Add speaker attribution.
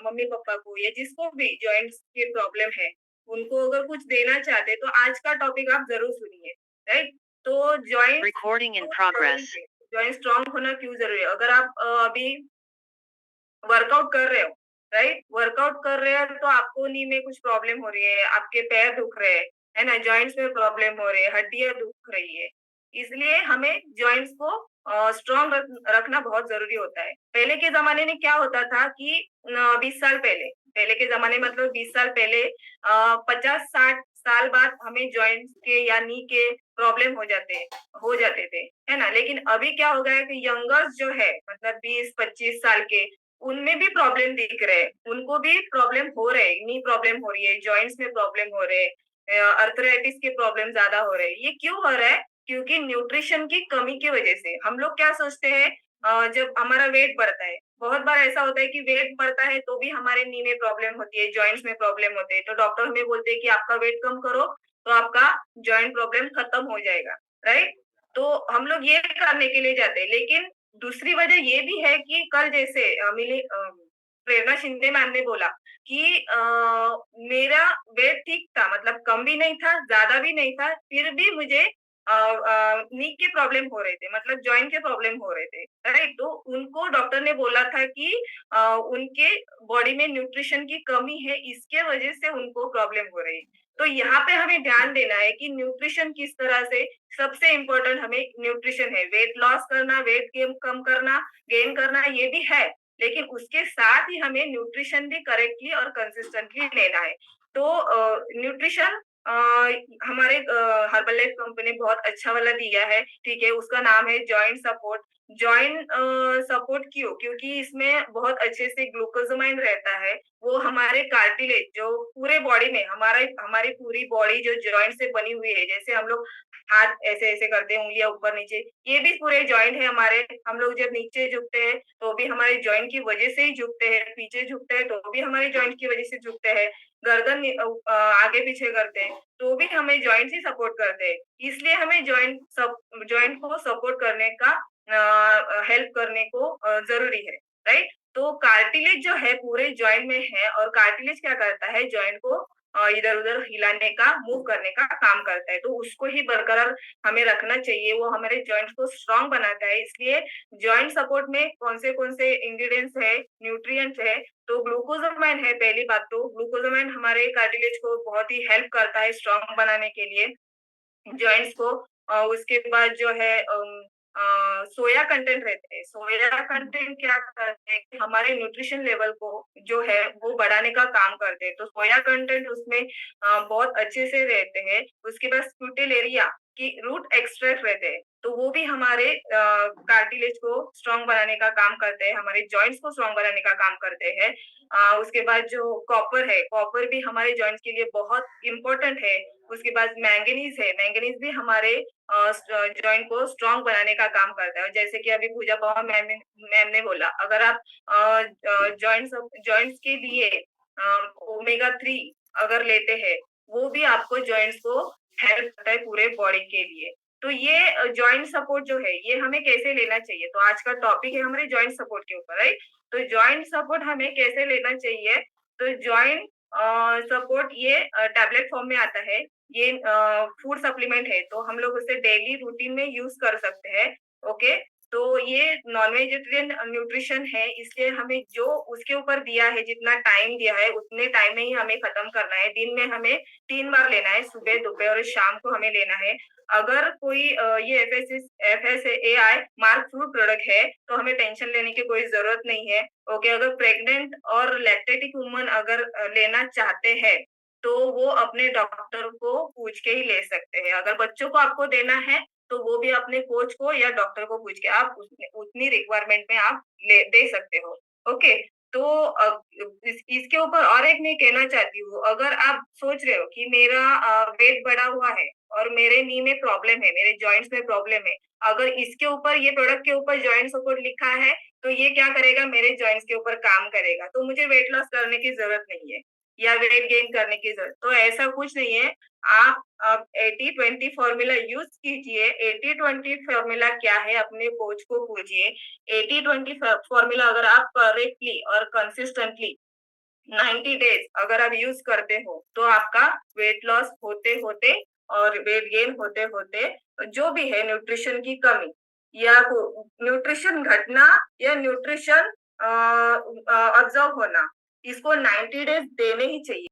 Speaker 1: Mummy papa को या जिसको भी जॉइंट्स की प्रॉब्लम है, उनको अगर कुछ देना चाहते तो आज का टॉपिक आप जरूर सुनिए, राइट? तो जॉइंट्स
Speaker 2: Recording in
Speaker 1: क्यों जरूरी
Speaker 2: progress.
Speaker 1: है, जॉइंट स्ट्रांग होना क्यों जरूरी है? अगर आप अभी वर्कआउट कर रहे हो, राइट? वर्कआउट कर रहे हो तो आपको नी में कुछ प्रॉब्लम हो रही है, आपके पैर दुख रहे हैं, है ना? जॉइंट्स में प्रॉब्लम हो रही है, हड्डियां दुख रही है। इसलिए हमें जॉइंट्स को स्ट्रांग रखना बहुत जरूरी होता है। पहले के जमाने में क्या होता था कि 20 साल पहले, पहले के जमाने मतलब 20 साल पहले 50-60 साल बाद हमें जॉइंट्स के या नी के प्रॉब्लम हो जाते थे, है ना? लेकिन अभी क्या हो गया है कि यंगर्स जो है मतलब 20-25 साल के, उनमें भी प्रॉब्लम दिख रहे हैं, उनको भी प्रॉब्लम हो रहे हैं, नी प्रॉब्लम हो रही है, जॉइंट्स में प्रॉब्लम हो रहे हैं, अर्थराइटिस के प्रॉब्लम ज्यादा हो रहे हैं। ये क्यों हो रहा है? क्योंकि न्यूट्रिशन की कमी की वजह से। हम लोग क्या सोचते हैं, जब हमारा वेट बढ़ता है, बहुत बार ऐसा होता है कि वेट बढ़ता है तो भी हमारे नी में प्रॉब्लम होती है, जॉइंट्स में प्रॉब्लम होते हैं, तो डॉक्टर हमें बोलते हैं कि आपका वेट कम करो तो आपका जॉइंट प्रॉब्लम खत्म हो जाएगा, राइट? तो हम लोग ये करने के लिए जाते हैं, लेकिन दूसरी वजह ये भी है कि कल जैसे प्रेरणा शिंदे मैम ने बोला कि मेरा वेट ठीक था, मतलब कम भी नहीं था, ज़्यादा भी नहीं था, फिर भी मुझे नी के प्रॉब्लम हो रहे थे, मतलब जॉइंट के प्रॉब्लम हो रहे थे, राइट? तो उनको डॉक्टर ने बोला था कि उनके बॉडी में न्यूट्रिशन की कमी है, इसके वजह से उनको प्रॉब्लम हो रही है। तो यहाँ पे हमें ध्यान देना है कि न्यूट्रिशन किस तरह से, सबसे इम्पोर्टेंट हमें न्यूट्रिशन है। वेट लॉस करना, वेट गेन कम करना, गेन करना ये भी है, लेकिन उसके साथ ही हमें न्यूट्रिशन भी करेक्टली और कंसिस्टेंटली लेना है। तो न्यूट्रिशन हमारे हर्बल लाइफ कंपनी ने बहुत अच्छा वाला दिया है, ठीक है? उसका नाम है जॉइंट सपोर्ट। जॉइंट सपोर्ट क्यों? क्योंकि इसमें बहुत अच्छे से ग्लूकोसामाइन रहता है, वो हमारे कार्टिलेज जो पूरे बॉडी में हमारी पूरी बॉडी जो जॉइंट से बनी हुई है, जैसे हम लोग हाथ ऐसे-ऐसे करते हैं, उँगलियाँ ऊपर-नीचे, ये भी पूरे जॉइंट है हमारे। हम लोग जब नीचे झुकते हैं, तो भी हमारे जॉइंट की वजह से ही झुकते हैं, पीछे झुकते हैं, तो भी हमारे जॉइंट की वजह से झुकते हैं, गर्दन आगे-पीछे करते हैं, तो भी हमें जॉइंट्स ही सपोर्ट करते हैं। इसलिए हमें जॉइंट को सपोर्ट करने का हेल्प करने को ज़रूरी है, राइट? तो कार्टिलेज जो है पूरे जॉइंट में है, और कार्टिलेज क्या करता है, जॉइंट को इधर-उधर हिलाने का, मूव करने का काम करता है, तो उसको ही बरकरार हमें रखना चाहिए, वो हमारे जॉइंट्स को स्ट्रॉन्ग बनाता है। इसलिए जॉइंट सपोर्ट में कौन से इंग्रीडिएंट्स है, न्यूट्रिएंट्स है, तो ग्लूकोसामाइन है। पहली बात तो ग्लूकोसामाइन हमारे कार्टिलेज को बहुत ही हेल्प करता है स्ट्रॉन्ग बनाने के लिए, जॉइंट्स को। उसके बाद जो है सोया कंटेंट रहते हैं। सोया कंटेंट क्या करते हैं कि हमारे न्यूट्रिशन लेवल को जो है वो बढ़ाने का काम करते हैं। तो सोया कंटेंट उसमें बहुत अच्छे से रहते हैं। उसके बाद स्क्यूटेलेरिया की रूट एक्सट्रैक्ट रहते हैं। तो वो भी हमारे कार्टिलेज को स्ट्रॉन्ग बनाने का काम करते हैं, हमारे जॉइंट्स को स्ट्रॉन्ग बनाने का काम करते हैं। उसके बाद जो कॉपर है, कॉपर भी हमारे जॉइंट्स के लिए बहुत इम्पोर्टेंट है। उसके बाद मैंगनीज है, मैंगनीज भी हमारे जॉइंट को स्ट्रॉन्ग बनाने का काम करता है। और जैसे कि अभी पूजा पवार मैम ने बोला, अगर आप जॉइंट्स के लिए ओमेगा 3 अगर लेते हैं, वो भी आपको जॉइंट्स को हेल्प करता है पूरे बॉडी के लिए। तो ये जॉइंट सपोर्ट जो है, ये हमें कैसे लेना चाहिए? तो आज का टॉपिक है हमारे जॉइंट सपोर्ट के ऊपर, राइट? तो जॉइंट सपोर्ट हमें कैसे लेना चाहिए? तो जॉइंट सपोर्ट ये टैबलेट फॉर्म में आता है। ये फूड सप्लीमेंट है, तो हम लोग उसे डेली रूटीन में यूज़ कर सकते हैं, ओके? तो ये नॉन वेजिटेरियन न्यूट्रिशन है, इसलिए हमें जो उसके ऊपर दिया है, जितना टाइम दिया है, उतने टाइम में ही हमें खत्म करना है। दिन में हमें 3 बार लेना है, सुबह, दोपहर और शाम को हमें लेना है। अगर कोई ये एफएसएआई मार्क फूड प्रोडक्ट है, तो हमें टेंशन लेने की कोई ज़रूरत नहीं है, ओके? अगर प्रेग्नेंट और लैक्टेटिंग वुमन अगर लेना चाहते हैं, तो वो अपने डॉक्टर को पूछ के ही ले सकते हैं। अगर बच्चों को आपको देना है, तो वो भी अपने कोच को या डॉक्टर को पूछ के आप उतनी रिक्वायरमेंट में आप दे सकते हो। ओके? तो इसके ऊपर और एक मैं कहना चाहती हूँ, अगर आप सोच रहे हो कि मेरा वेट बढ़ा हुआ है और मेरे नी में प्रॉब्लम है, मेरे जॉइंट्स में प्रॉब्लम है, अगर इसके ऊपर, ये प्रोडक्ट के ऊपर जॉइंट सपोर्ट लिखा है, तो ये क्या करेगा, मेरे जॉइंट्स के ऊपर काम करेगा, तो मुझे वेट लॉस करने की ज़रूरत नहीं है या वेट गेन करने की ज़रूरत, तो ऐसा कुछ नहीं है। आप 80-20 फ़ॉर्मूला यूज़ कीजिए। 80-20 फ़ॉर्मूला क्या है, अपने कोच को पूछिए। 80-20 फ़ॉर्मूला अगर आप करेक्टली और कंसिस्टेंटली 90 डेज अगर आप यूज करते हो तो आपका वेट लॉस होते होते और वेट गेन होते होते जो भी है न्यूट्रिशन की कमी या न्यूट्रिशन घटना या न्यूट्रिशन ऑब्जर्व होना, इसको 90 डेज देने ही चाहिए।